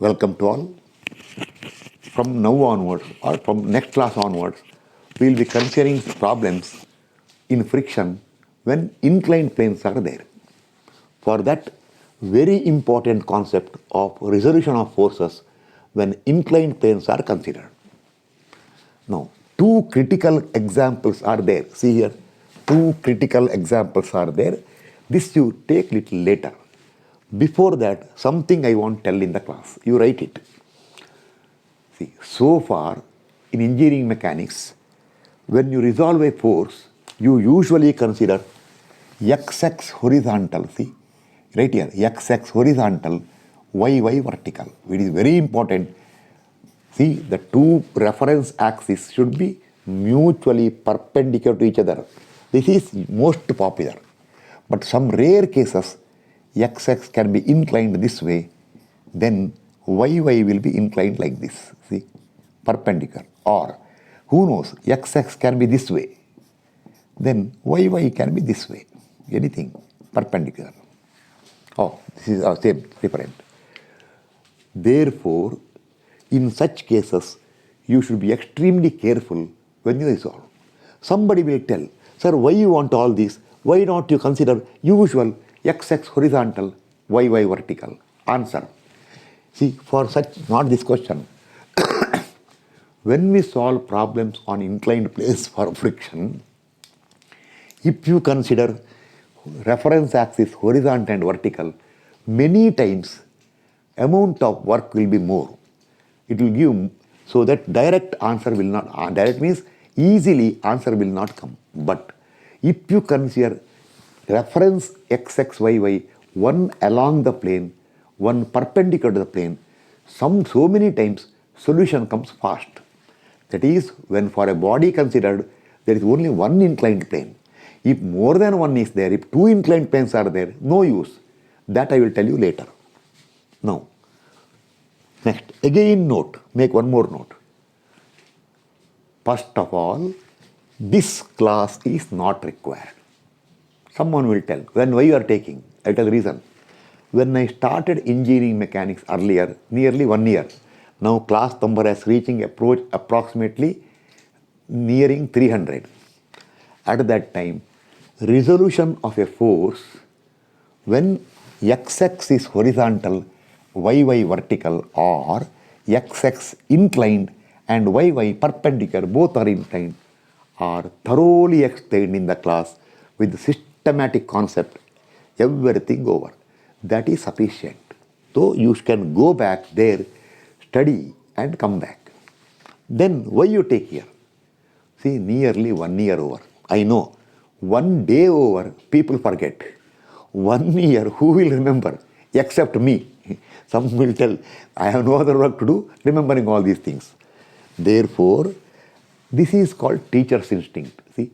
Welcome to all. From now onwards or from next class onwards, we will be considering problems in friction when inclined planes are there. For that, very important concept of resolution of forces when inclined planes are considered. Now, two critical examples are there. See here, two critical examples are there. This you take little later. Before that, something I want to tell in the class. You write it. See, so far in engineering mechanics, when you resolve a force, you usually consider xx horizontal. See, right here, xx horizontal, yy vertical. It is very important. See, the two reference axes should be mutually perpendicular to each other. This is most popular. But some rare cases, xx can be inclined this way, then yy will be inclined like this, see, perpendicular. Or, who knows, xx can be this way, then yy can be this way, anything, perpendicular. Oh, this is same, different. Therefore, in such cases, you should be extremely careful when you resolve. Somebody will tell, sir, why you want all this? Why not you consider usual xx horizontal, yy vertical? Answer. See, for such, not this question. When we solve problems on inclined planes for friction, if you consider reference axis horizontal and vertical, many times amount of work will be more. It will give, so that direct answer will not, direct means easily answer will not come. But if you consider reference xxyy, one along the plane, one perpendicular to the plane, so many times solution comes fast. That is, when for a body considered, there is only one inclined plane. If more than one is there, if two inclined planes are there, no use. That I will tell you later. Now, next, again note, make one more note. First of all, this class is not required. Someone will tell, when why you are taking? I will tell the reason. When I started engineering mechanics earlier, nearly 1 year, now class number is reaching approximately nearing 300. At that time, resolution of a force when xx is horizontal, yy vertical, or xx inclined and yy perpendicular, both are inclined, are thoroughly explained in the class with systematic concept, everything over. That is sufficient. So you can go back there, study and come back. Then why you take here? See, nearly 1 year over. I know, 1 day over, people forget. 1 year, who will remember? Except me. Some will tell, I have no other work to do, remembering all these things. Therefore, this is called teacher's instinct. See,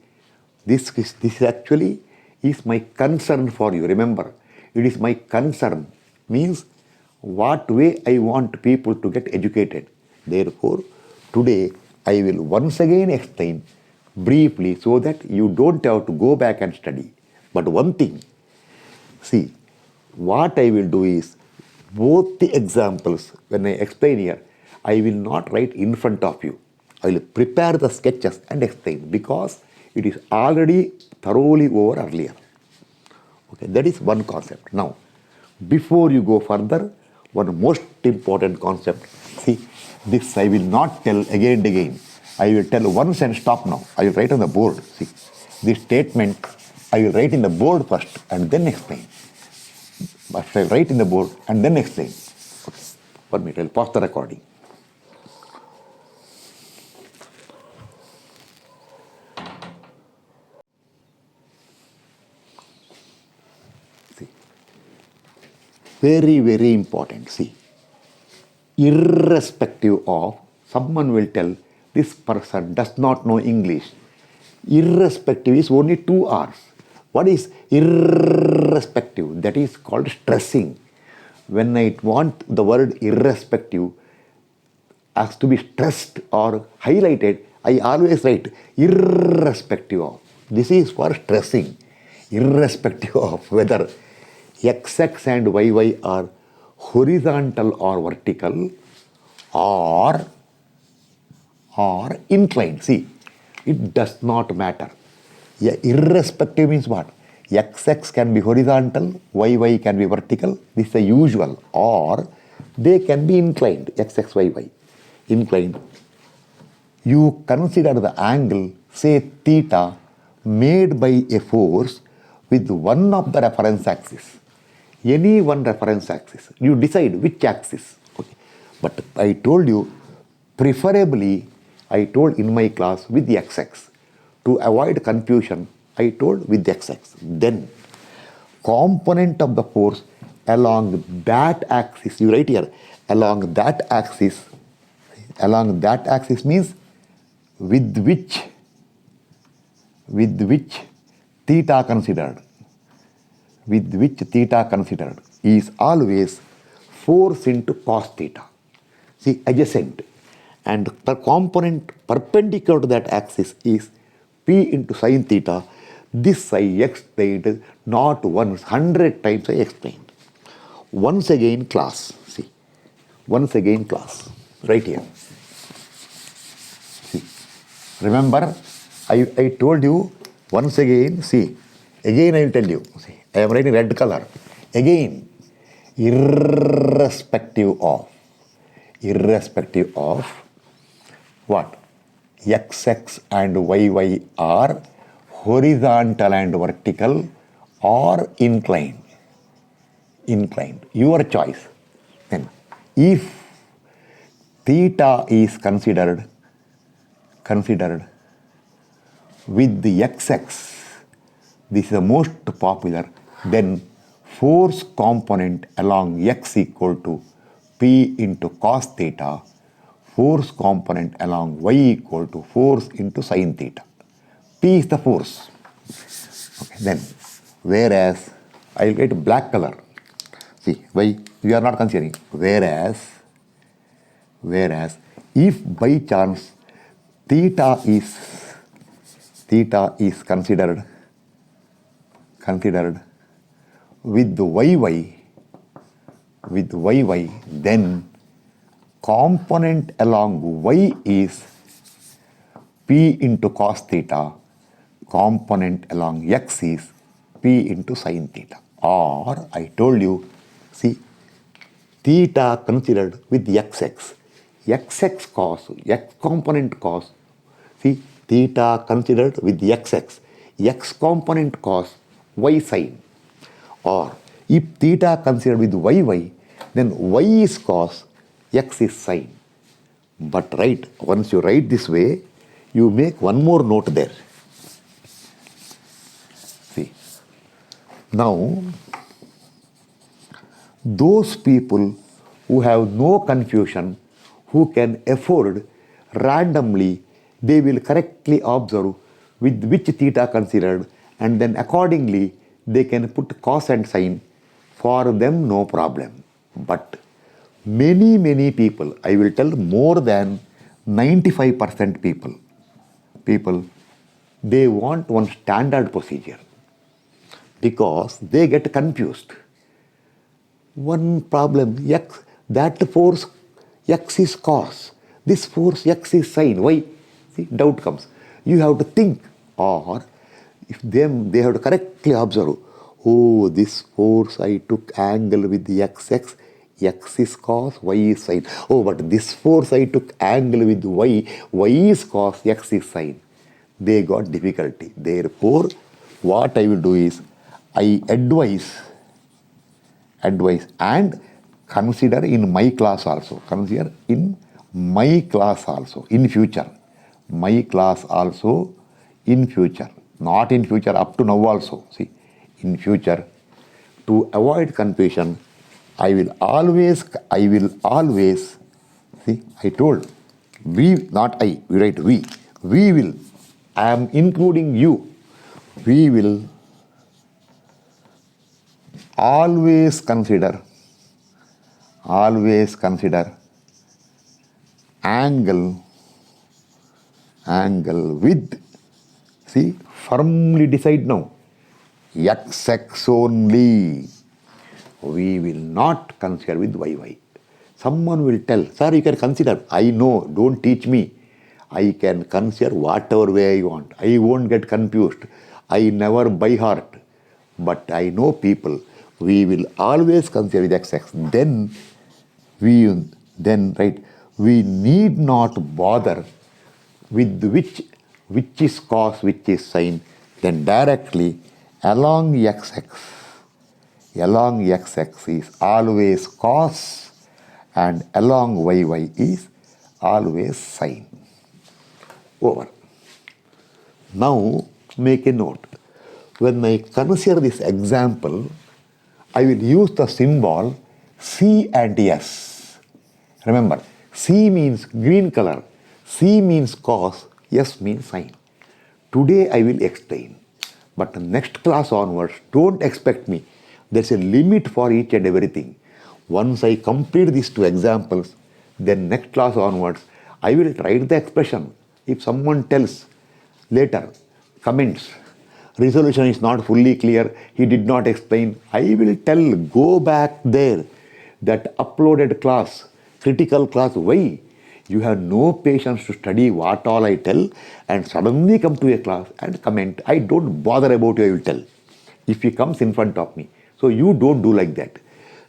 this actually is my concern for you. Remember, it is my concern. Means, what way I want people to get educated. Therefore, today I will once again explain briefly so that you don't have to go back and study. But one thing, see, what I will do is, both the examples, when I explain here, I will not write in front of you. I will prepare the sketches and explain because it is already thoroughly over earlier. Okay, that is one concept. Now, before you go further, one most important concept. See, this I will not tell again and again. I will tell once and stop now. I will write on the board. See, this statement I will write in the board first and then explain. But I will write in the board and then explain. Okay. 1 minute, I will pause the recording. See, very, very important. See, irrespective of, someone will tell, this person does not know English. Irrespective is only 2 R's. What is irrespective? That is called stressing. When I want the word irrespective has to be stressed or highlighted, I always write irrespective of. This is for stressing. Irrespective of whether xx and yy are horizontal or vertical or inclined. See, it does not matter. Yeah, irrespective means what? XX can be horizontal, YY can be vertical. This is the usual. Or they can be inclined, XX, YY. Inclined. You consider the angle, say theta, made by a force with one of the reference axis. Any one reference axis. You decide which axis. Okay. But I told you, preferably, I told in my class with the XX. To avoid confusion, I told with the XX. Then, component of the force along that axis, you write here, along that axis means with which theta considered is always force into cos theta. See, adjacent. And the component perpendicular to that axis is P into sin theta. This I explained not once, 100 times I explained. Once again class, see. Once again class, right here. See. Remember, I told you once again, see. Again I will tell you, see. I am writing red color. Again, irrespective of what? XX and YY are horizontal and vertical or inclined. Your choice. Then, if theta is considered with the XX, this is the most popular, then force component along X equal to P into cos theta, force component along Y equal to force into sin theta. P is the force. Okay, then, whereas, I will write black color. See, why we are not considering. Whereas, if by chance theta is considered with the YY, then component along Y is P into cos theta, component along X is P into sin theta. Or I told you, see, theta considered with XX, XX cos, X component cos, see, theta considered with the XX, X component cos, Y sin. Or if theta considered with YY, then Y is cos, X is sin. But once you write this way, you make one more note there. See, now, those people who have no confusion, who can afford randomly, they will correctly observe with which theta considered, and then accordingly they can put cos and sin. For them, no problem. But many people, I will tell more than 95% people, they want one standard procedure because they get confused. One problem, X, that force X is cos, this force X is sin. Why? See, doubt comes. You have to think, or if they have to correctly observe, oh, this force I took angle with the XX, X is cos, Y is sin. Oh, but this force I took angle with Y, Y is cos, X is sin. They got difficulty. Therefore, what I will do is, I advise and consider in my class also. In future. My class also in future. Not in future, up to now also. See, in future, to avoid confusion, I will always, see, I told, we, not I, we write we will, I am including you, we will always consider angle with, see, firmly decide now, XX only. We will not consider with YY. Someone will tell, sir, you can consider. I know, don't teach me. I can consider whatever way I want. I won't get confused. I never by heart. But I know people, we will always consider with XX. Right, we need not bother with which is cos, which is sine, then directly along xx is always cos and along yy is always sine. Over. Now make a note. When I consider this example, I will use the symbol C and S. Remember, C means green color, C means cos, S means sine. Today I will explain. But next class onwards, don't expect me. There's a limit for each and everything. Once I complete these two examples, then next class onwards, I will write the expression. If someone tells later, comments, resolution is not fully clear, he did not explain, I will tell, go back there, that uploaded class, critical class, why? You have no patience to study what all I tell and suddenly come to a class and comment. I don't bother about you, I will tell. If he comes in front of me. So you don't do like that.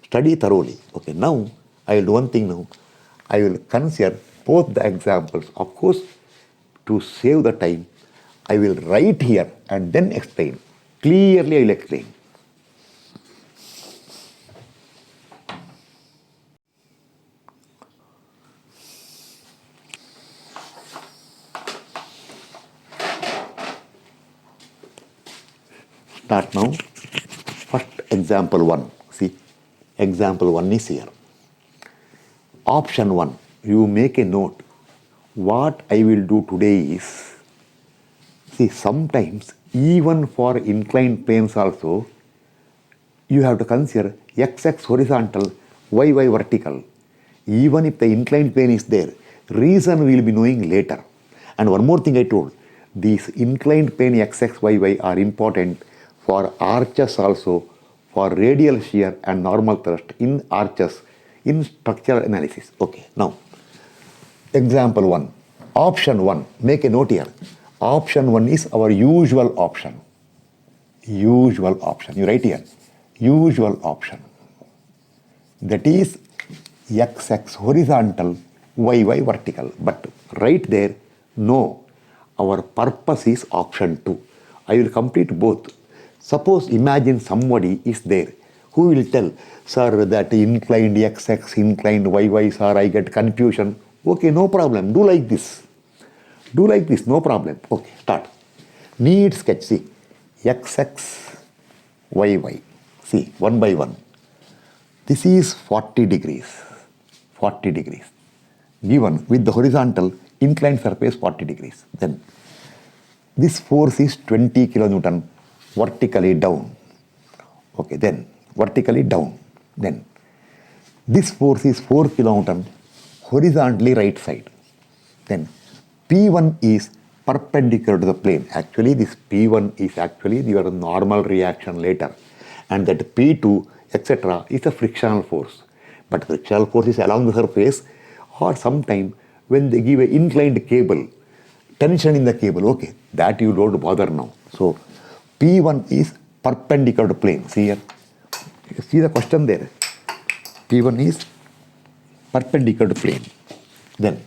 Study thoroughly. Okay, now I will do one thing now. I will consider both the examples. Of course, to save the time, I will write here and then explain. Clearly I will explain. Start now. First example 1. See, example 1 is here. Option 1. You make a note. What I will do today is, see, sometimes even for inclined planes also, you have to consider xx horizontal, yy vertical. Even if the inclined plane is there, reason we will be knowing later. And one more thing I told, these inclined plane xx, yy are important for arches also, for radial shear and normal thrust in arches, in structural analysis. Okay, now, example 1. Option 1, make a note here. Option 1 is our usual option. Usual option, you write here. Usual option. That is xx horizontal, yy vertical. But right there, no. Our purpose is option 2. I will complete both. Suppose imagine somebody is there who will tell, sir, that inclined xx, inclined yy, sir, I get confusion. Okay, no problem. Do like this. Do like this, no problem. Okay, start. Need sketch, see. Xx, yy. See, one by one. This is 40 degrees. 40 degrees. Given with the horizontal inclined surface 40 degrees. Then this force is 20 kilonewton vertically down. Okay, then vertically down. Then this force is 4 kilonewton horizontally right side. Then P1 is perpendicular to the plane. Actually, this P1 is actually your normal reaction later. And that P2, etc. is a frictional force. But frictional force is along the surface, or sometime when they give an inclined cable, tension in the cable, okay, that you don't bother now. So P1 is perpendicular to plane. See here. See the question there. P1 is perpendicular to plane. Then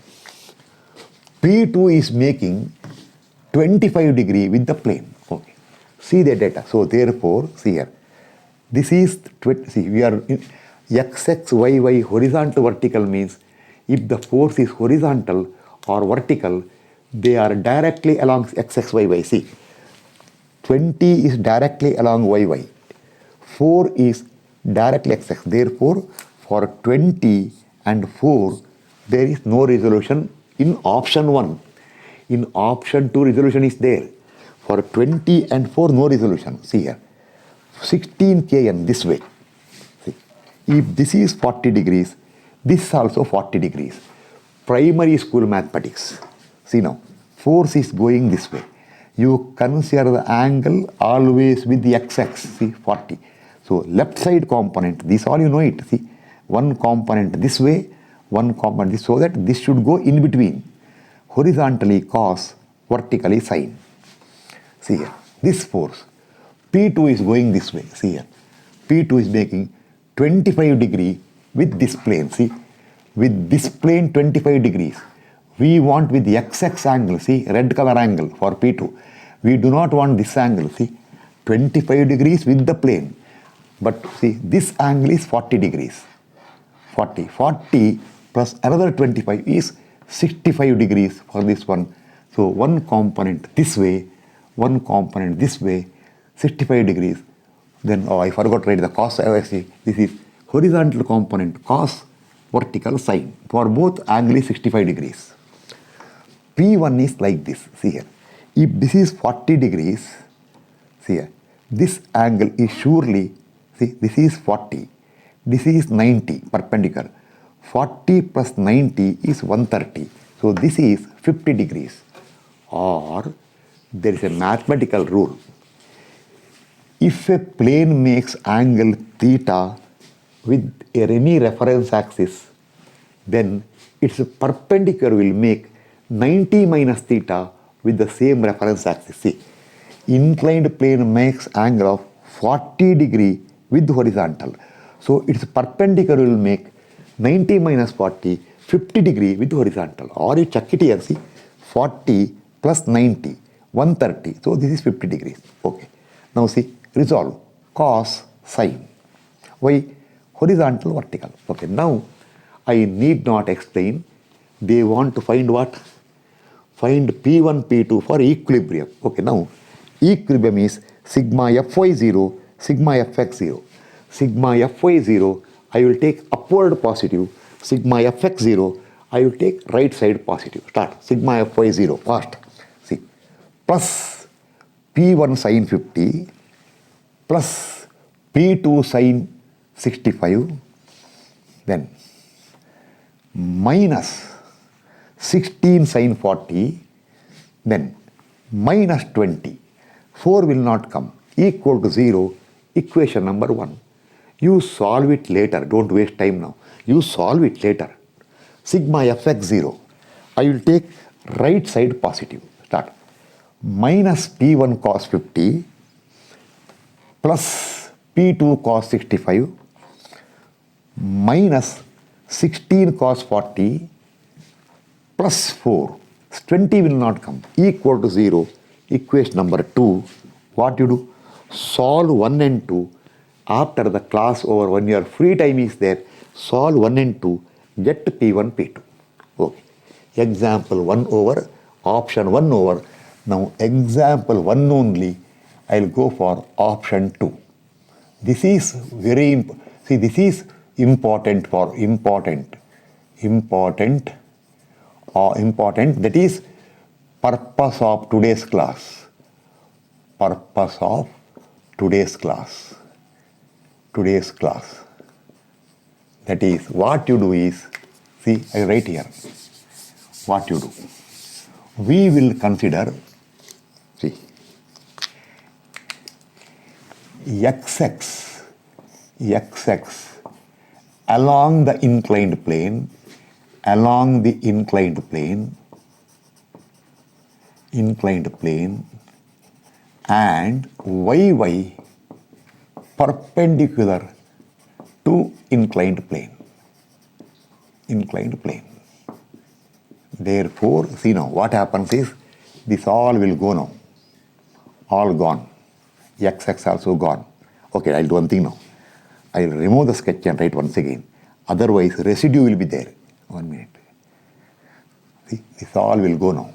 P2 is making 25 degree with the plane. Okay. See the data. So therefore, see here. This is, see, we are in xx, yy, horizontal, vertical means if the force is horizontal or vertical, they are directly along xx, yy. See, 20 is directly along yy. 4 is directly xx. Therefore, for 20 and 4, there is no resolution in option 1. In option 2, resolution is there. For 20 and 4, no resolution. See here. 16 kN this way. See, if this is 40 degrees, this is also 40 degrees. Primary school mathematics. See now, force is going this way. You consider the angle always with the xx, see 40. So left side component, this all you know it. See, one component this way, one component this, so that this should go in between. Horizontally cos, vertically sine. See here, this force, P2 is going this way. See here, P2 is making 25 degree with this plane. See, with this plane 25 degrees. We want with the XX angle, see, red color angle for P2. We do not want this angle, see, 25 degrees with the plane. But see, this angle is 40 degrees. 40 plus another 25 is 65 degrees for this one. So one component this way, one component this way, 65 degrees. Then, I forgot to write the cos. See, this is horizontal component cos, vertical sine. For both angle is 65 degrees. P1 is like this. See here. If this is 40 degrees, see here, this angle is surely, see, this is 40. This is 90, perpendicular. 40 plus 90 is 130. So this is 50 degrees. Or there is a mathematical rule. If a plane makes angle theta with any reference axis, then its perpendicular will make 90 minus theta with the same reference axis. See, inclined plane makes angle of 40 degree with horizontal. So its perpendicular will make 90 minus 40, 50 degree with horizontal. Or you check it here, see, 40 plus 90, 130. So this is 50 degrees. Okay. Now see, resolve cos sine. Why? Horizontal, vertical. Okay. Now I need not explain. They want to find what? Find P1, P2 for equilibrium. Okay. Now equilibrium is sigma Fy0, sigma Fx0. Sigma Fy0, I will take upward positive. Sigma Fx0, I will take right side positive. Start. Sigma Fy0 fast. See, plus P1 sine 50 plus P2 sine 65, then minus 16 sine 40, then minus 20. 4 will not come. Equal to 0, equation number 1. You solve it later. Don't waste time now. You solve it later. Sigma Fx0. I will take right side positive. Start. Minus P1 cos 50 plus P2 cos 65 minus 16 cos 40 plus 4. 20 will not come. Equal to 0. Equation number 2. What you do? Solve 1 and 2. After the class over 1 year, free time is there. Solve 1 and 2. Get P1, P2. Okay. Example 1 over. Option 1 over. Now example 1 only. I will go for option 2. This is very important. See, this is important for important. That is purpose of today's class. Purpose of today's class. Today's class. That is, what you do is, see, I write here. What you do. We will consider, see, XX along the inclined plane, and YY perpendicular to inclined plane. Therefore, see now, what happens is, this all will go now. All gone. XX also gone. Okay, I'll do one thing now. I'll remove the sketch and write once again. Otherwise, residue will be there. 1 minute. See, this all will go now.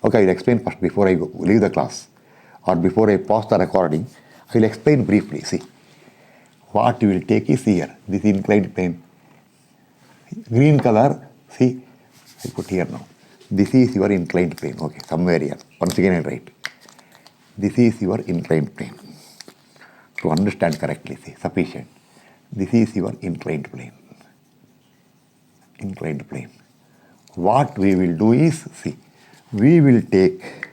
Okay, I'll explain first before I leave the class. Or before I pause the recording, I will explain briefly. See, what you will take is here, this inclined plane. Green color, see, I put here now. This is your inclined plane. Okay, somewhere here. Once again I write. This is your inclined plane. To understand correctly, see, sufficient. This is your inclined plane. What we will do is, see, we will take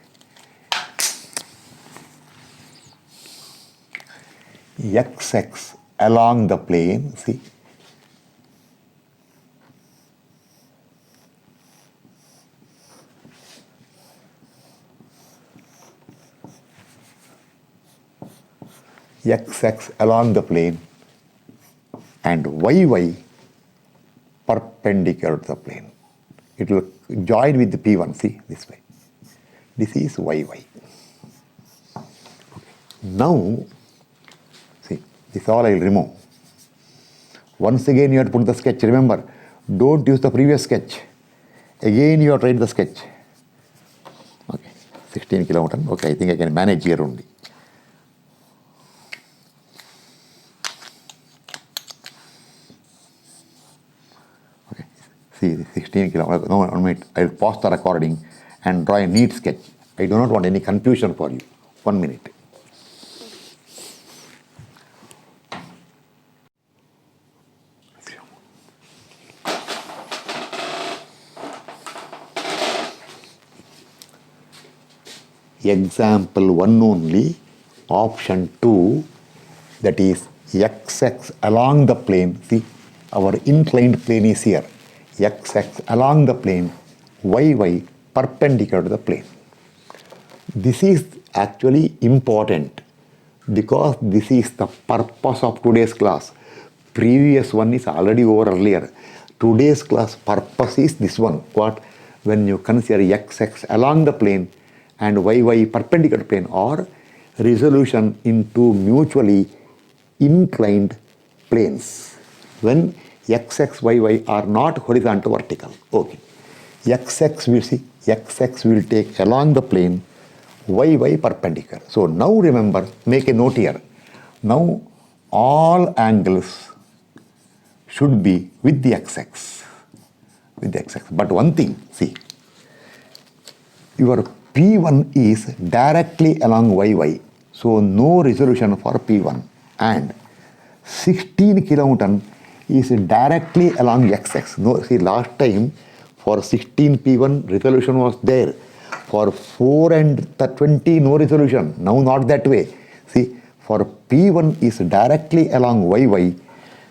xx along the plane, see, xx along the plane and yy perpendicular to the plane. It will join with the P1, see, this way. This is yy. Okay. Now, see, this all I will remove. Once again you have to put the sketch. Remember, don't use the previous sketch. Again you have to write the sketch. Okay, 16 kilometers. Okay, I think I can manage here only. Okay, see, 16 kilometers. No, 1 minute. I will pause the recording and draw a neat sketch. I do not want any confusion for you. 1 minute. Example 1 only, option 2, that is xx along the plane. See, our inclined plane is here. Xx along the plane, yy perpendicular to the plane. This is actually important because this is the purpose of today's class. Previous one is already over earlier. Today's class purpose is this one. What? When you consider xx along the plane and yy perpendicular plane, or resolution into mutually inclined planes. When xx, yy are not horizontal vertical. Okay. xx will see, xx will take along the plane, yy perpendicular. So now remember, make a note here. Now all angles should be with the xx. With the xx. But one thing, see, your P1 is directly along yy, so no resolution for P1. And 16 kilonewton is directly along xx. No, see, last time for 16 P1 resolution was there. For 4 and 20 no resolution. Now not that way. See, for P1 is directly along yy,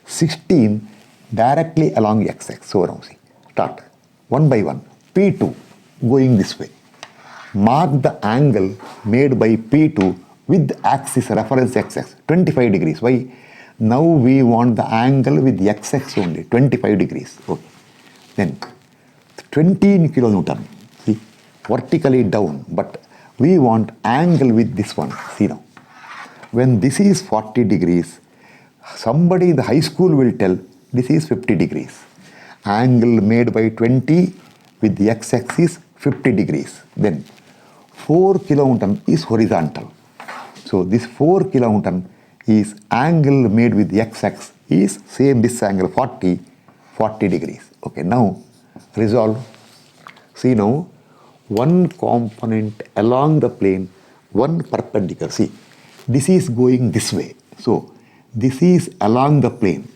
16 directly along xx. So now see, start one by one. P2 going this way. Mark the angle made by P2 with axis reference xx, 25 degrees. Why? Now we want the angle with xx only, 25 degrees. Okay. Then 20 kilonewton, see, vertically down, but we want angle with this one. See now, when this is 40 degrees, somebody in the high school will tell this is 50 degrees. Angle made by 20 with the x-axis 50 degrees. Then 4 kilonewton is horizontal. So this 4 kilonewton is angle made with the x-axis is same this angle 40 degrees. Okay, now resolve. See now, one component along the plane, one perpendicular. See, this is going this way. So this is along the plane.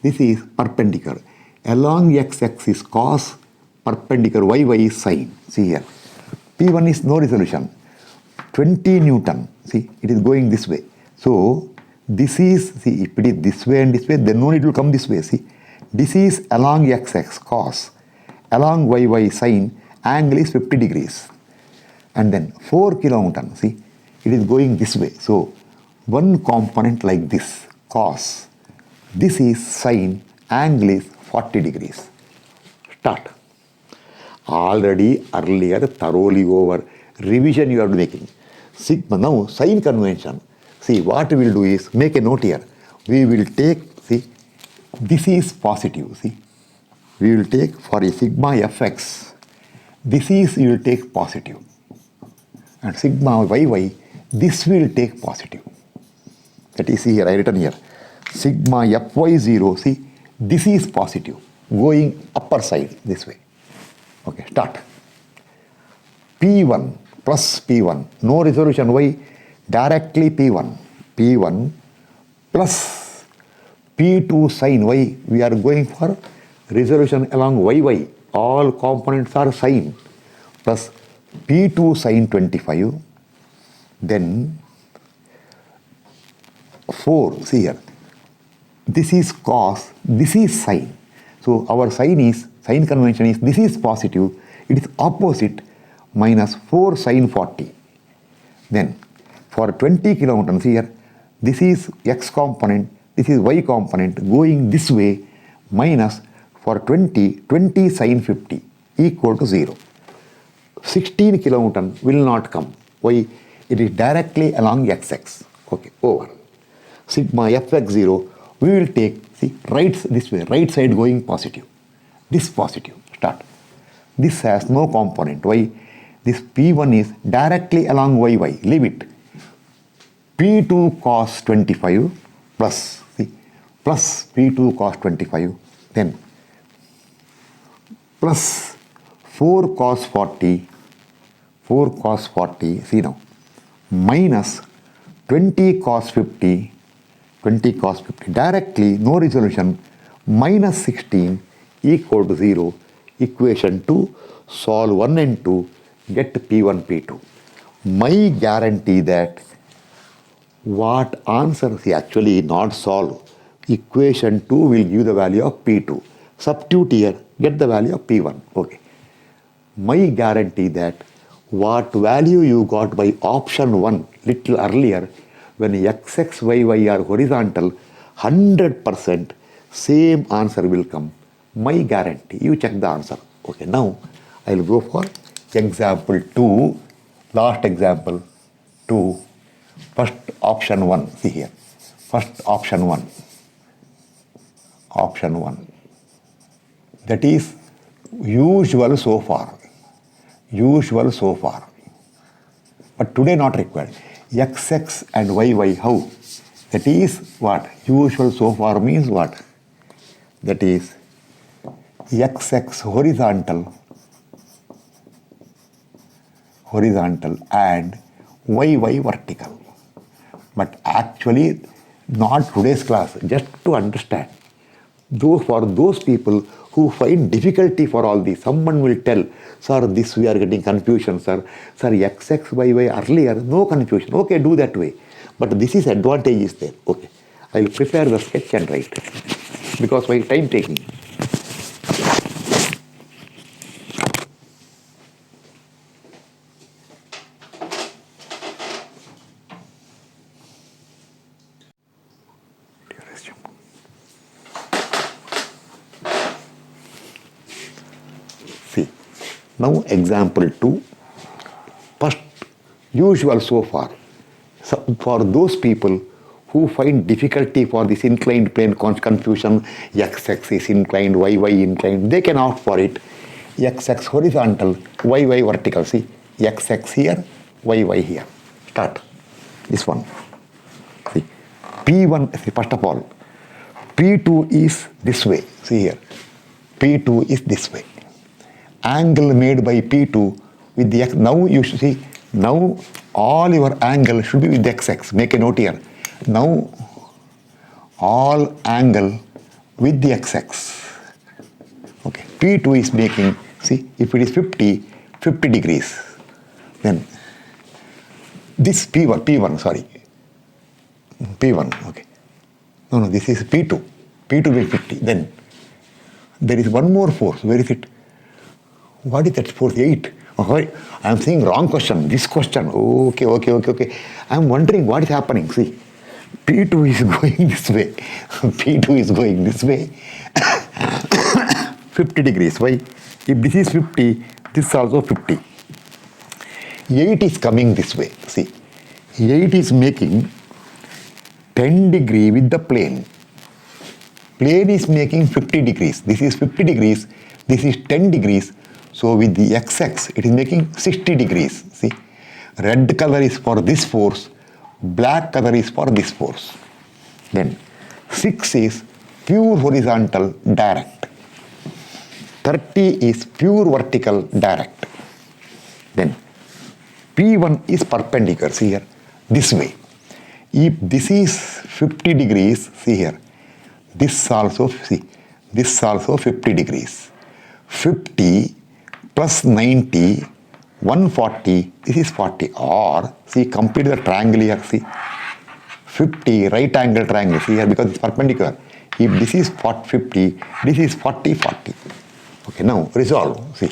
This is perpendicular. Along x-axis cos, perpendicular yy is sine. See here. P1 is no resolution. 20 Newton. See, it is going this way. So this is, see, if it is this way and this way, then no, it will come this way. See, this is along x-axis cos, along yy sine, angle is 50 degrees. And then 4 kilonewton, see, it is going this way. So one component like this, cos, this is sine, angle is 40 degrees. Start. Already earlier thoroughly over revision you are making. Sigma, now sign convention. See, what we will do is make a note here. We will take, see, this is positive. See, we will take for a sigma fx, this is you will take positive. And sigma yy, this will take positive. That is, see here, I written here. Sigma fy0, see, this is positive, going upper side this way. Okay, start. P1 plus P1, no resolution, y, directly P1. P1 plus P2 sine y, we are going for resolution along yy. All components are sine, plus P2 sine 25, then 4, see here, this is cos, this is sine. So our sign convention is this is positive, it is opposite minus 4 sine 40. Then for 20 kilonewtons here, this is x component, this is y component going this way minus for 20 sine 50 equal to 0. 16 kilonewton will not come. Why? It is directly along xx. Okay, over. Sigma fx0, we will take, see, right this way, right side going positive. This positive, start. This has no component. Why? This P1 is directly along yy, leave it. P2 cos 25 plus, see, plus P2 cos 25, then plus 4 cos 40, see now, minus 20 cos 50, directly, no resolution, minus 16 equal to 0. Equation 2, solve 1 and 2, get P1, P2. My guarantee that what answer, see, actually not solve. Equation 2 will give the value of P2. Substitute here, get the value of P1. Okay. My guarantee that what value you got by option 1 little earlier, when xx, yy are horizontal, 100% same answer will come. My guarantee. You check the answer. Okay, now I will go for example 2, last example 2, first option 1, see here, first option 1, that is usual so far, but today not required. Xx and yy, how? That is what? Usual so far means what? That is xx horizontal and yy vertical. But actually not today's class, just to understand. Though for those people who find difficulty for all this, someone will tell, sir, this we are getting confusion, sir. Sir, xx, yy earlier, no confusion. Okay, do that way. But this is advantage is there. Okay, I will prepare the sketch and write because my time taking. See, now example 2, first usual so far. So for those people who find difficulty for this inclined plane confusion, xx is inclined, yy inclined, they can opt for it. Xx horizontal, yy vertical. See, xx here, yy here. Start. This one. See, P1, see, first of all, P2 is this way. See here, P2 is this way. Angle made by P2 with the x. Now you should see, now all your angle should be with the xx. Make a note here. Now all angle with the xx. Okay, P2 is making, see, if it is 50 degrees, then this P1, sorry, P1, okay. No, this is P2. P2 will 50. Then there is one more force. Where is it? What is that force? 8. Oh, I am saying wrong question. This question. Okay. I am wondering what is happening. See, P2 is going this way. P2 is going this way. 50 degrees. Why? If this is 50, this is also 50. 8 is coming this way. See, 8 is making 10 degree with the plane. Plane is making 50 degrees. This is 50 degrees. This is 10 degrees. So with the xx, it is making 60 degrees. See, red color is for this force, black color is for this force. Then 6 is pure horizontal direct. 30 is pure vertical direct. Then P1 is perpendicular, see here, this way. If this is 50 degrees, see here, this also, see, this also 50 degrees. 50 plus 90, 140, this is 40. Or, see, complete the triangle here, see, 50 right angle triangle. See here, because it's perpendicular. If this is 50, this is 40, 40. Okay, now resolve. See,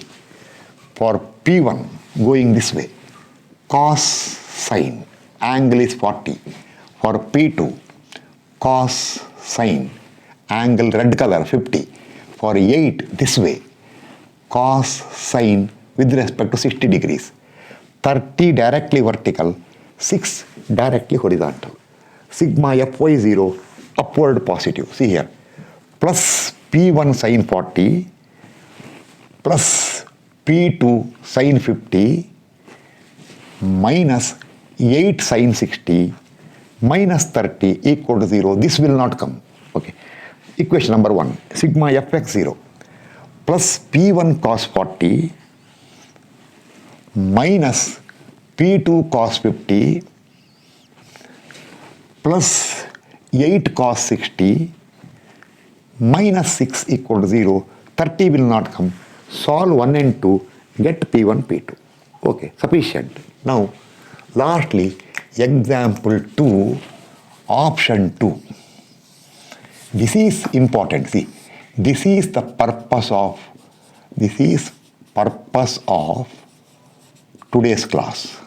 for P1 going this way, cos sine angle is 40. For P2, cos sine angle red color 50. For 8 this way, cos sine with respect to 60 degrees. 30 directly vertical, 6 directly horizontal. Sigma Fy0 upward positive. See here, plus P1 sine 40 plus P2 sine 50 minus 8 sine 60 minus 30 equal to 0. This will not come. Okay. Equation number 1, sigma Fx0 plus P1 cos 40 minus P2 cos 50 plus 8 cos 60 minus 6 equal to 0. 30 will not come. Solve 1 and 2, get P1, P2. Okay, sufficient. Now, lastly, example 2, option 2. This is important. See, this is the purpose of today's class.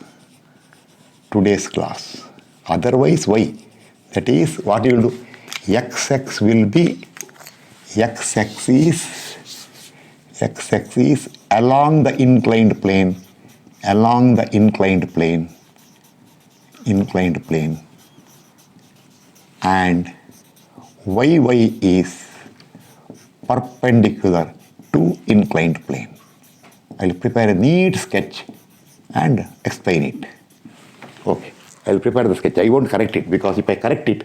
Otherwise, why? That is what you will do. X will be x is along the inclined plane, and y is perpendicular to inclined plane. I will prepare a neat sketch and explain it. Okay, I will prepare the sketch. I won't correct it, because if I correct it,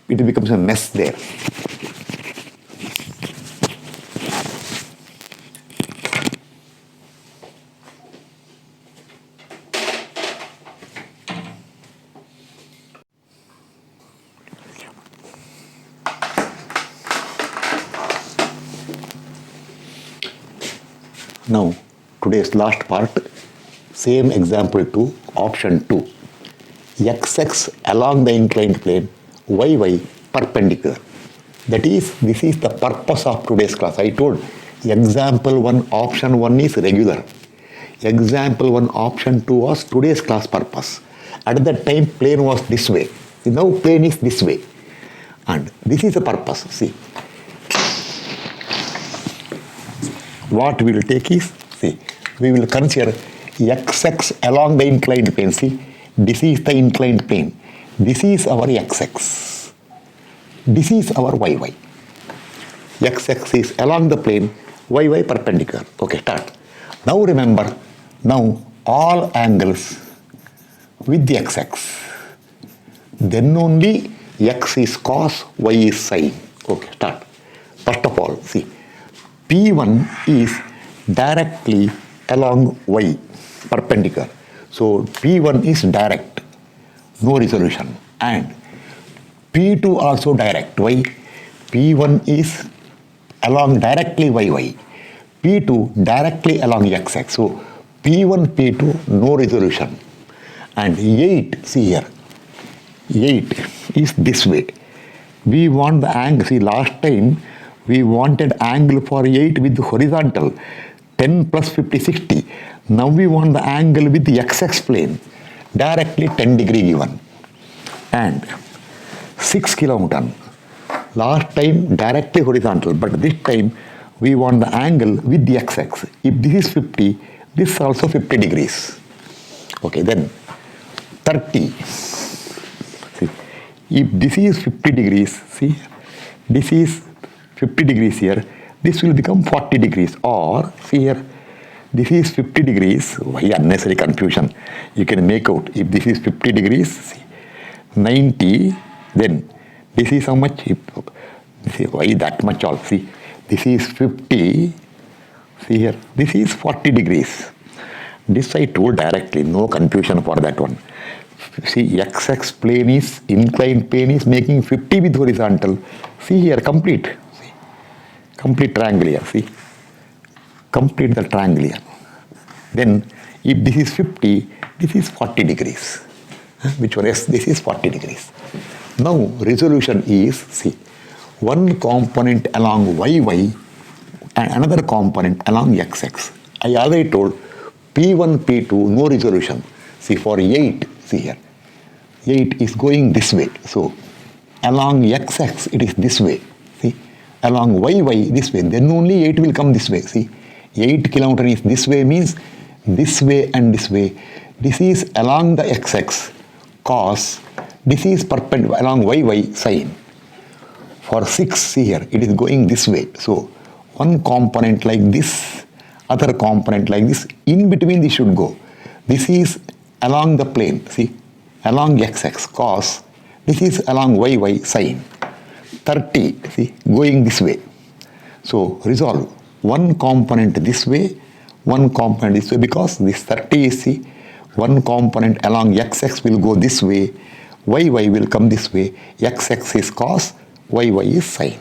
it becomes a mess there. Now, today's last part, same example 2, option 2. X along the inclined plane, y perpendicular. That is, this is the purpose of today's class. I told example 1, option 1 is regular. Example 1, option 2 was today's class purpose. At that time, plane was this way. Now plane is this way. And this is the purpose. See, what we will take is, see, we will consider x along the inclined plane. See, this is the inclined plane. This is our x. This is our y. X is along the plane, y perpendicular. Okay, start. Now remember, now all angles with the x. Then only x is cos, y is sine. Okay, start. First of all, see, P1 is directly along y, perpendicular. So P1 is direct, no resolution. And P2 also direct. Why? P1 is along directly y. P2 directly along x. So P1, P2, no resolution. And 8, see here, 8 is this way. We want the angle. See, last time we wanted angle for 8 with horizontal, 10 plus 50, 60. Now we want the angle with the x plane, directly 10 degree given. And 6 kilonewton. Last time directly horizontal, but this time we want the angle with the x. If this is 50, this is also 50 degrees. Okay, then 30. See, if this is 50 degrees, see, this is 50 degrees here, this will become 40 degrees. Or, see here, this is 50 degrees. Why unnecessary confusion? You can make out. If this is 50 degrees, see, 90, then this is how much? See, why that much all? See, this is 50. See here, this is 40 degrees. This I told directly, no confusion for that one. See, x plane is, inclined plane is making 50 with horizontal. See here, complete. See, complete triangle here. See, complete the triangle here. Then, if this is 50, this is 40 degrees. Which one? Yes, this is 40 degrees. Now resolution is, see, one component along YY and another component along XX. I already told P1, P2, no resolution. See, for 8, see here, 8 is going this way. So along XX it is this way. See, along YY this way. Then only 8 will come this way. See, 8 kilometer is this way means this way and this way. This is along the XX cos. This is perpendicular along YY sine. For 6, see here, it is going this way. So one component like this, other component like this, in between this should go. This is along the plane, see, along XX cos. This is along YY sine. 30, see, going this way. So resolve one component this way, one component this way, because this 30 is, see, one component along XX will go this way, YY will come this way, XX is cos, YY is sine.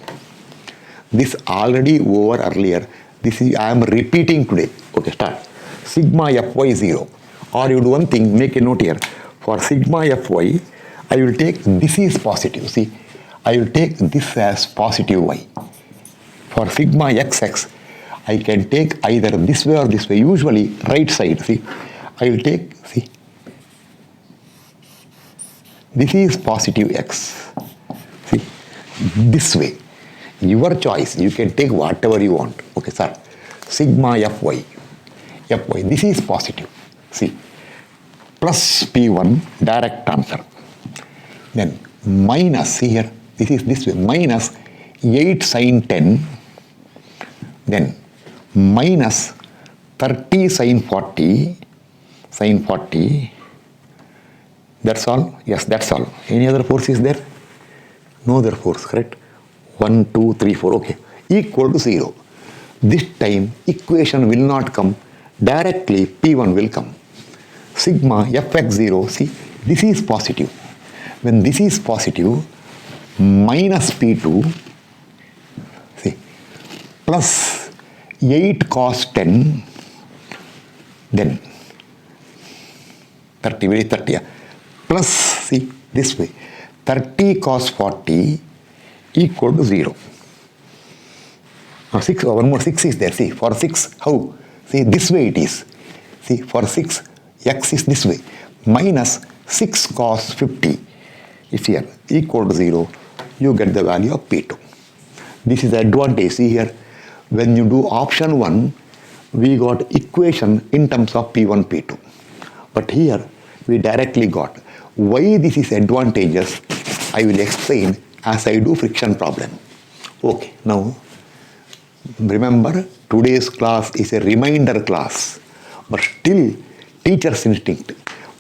This already over earlier. This is I am repeating today. Okay, start. Sigma Fy 0. Or you do one thing, make a note here. For sigma Fy, I will take this is positive. See, I will take this as positive Y. For sigma XX, I can take either this way or this way. Usually right side. See, I will take, see, this is positive X. See, this way. Your choice. You can take whatever you want. Okay, sir. Sigma Fy. Fy. This is positive. See, plus P1, direct answer. Then minus, see here, this is this way, minus 8 sine 10. Then minus 30 sine 40. Sine 40. That's all? Yes, that's all. Any other force is there? No other force, correct? 1, 2, 3, 4, okay. Equal to 0. This time equation will not come. Directly P1 will come. Sigma Fx0, see, this is positive. When this is positive, minus P2, see, plus 8 cos 10, then 30, very 30, yeah. Plus, see, this way, 30 cos 40 equal to 0. Now 6, one more 6 is there. See, for 6, how? See, this way it is. See, for 6, x is this way. Minus 6 cos 50 is here, equal to 0. You get the value of P2. This is the advantage. See here, when you do option 1, we got equation in terms of P1, P2. But here, we directly got. Why this is advantageous, I will explain as I do friction problem. Okay, now remember today's class is a reminder class, but still teacher's instinct.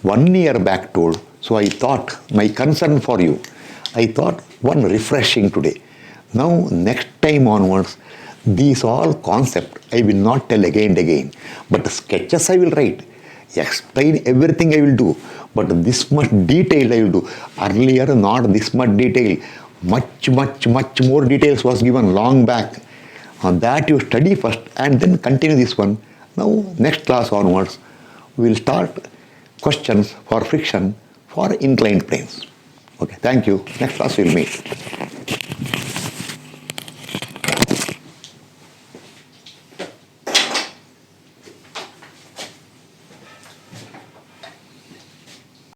1 year back told, so I thought my concern for you, I thought one refreshing today. Now next time onwards, these all concept I will not tell again and again, but sketches I will write, explain everything I will do, but this much detail I will do. Earlier not this much detail, much more details was given long back. On that you study first and then continue this one. Now next class onwards, we will start questions for friction for inclined planes. Okay, thank you. Next class we will meet.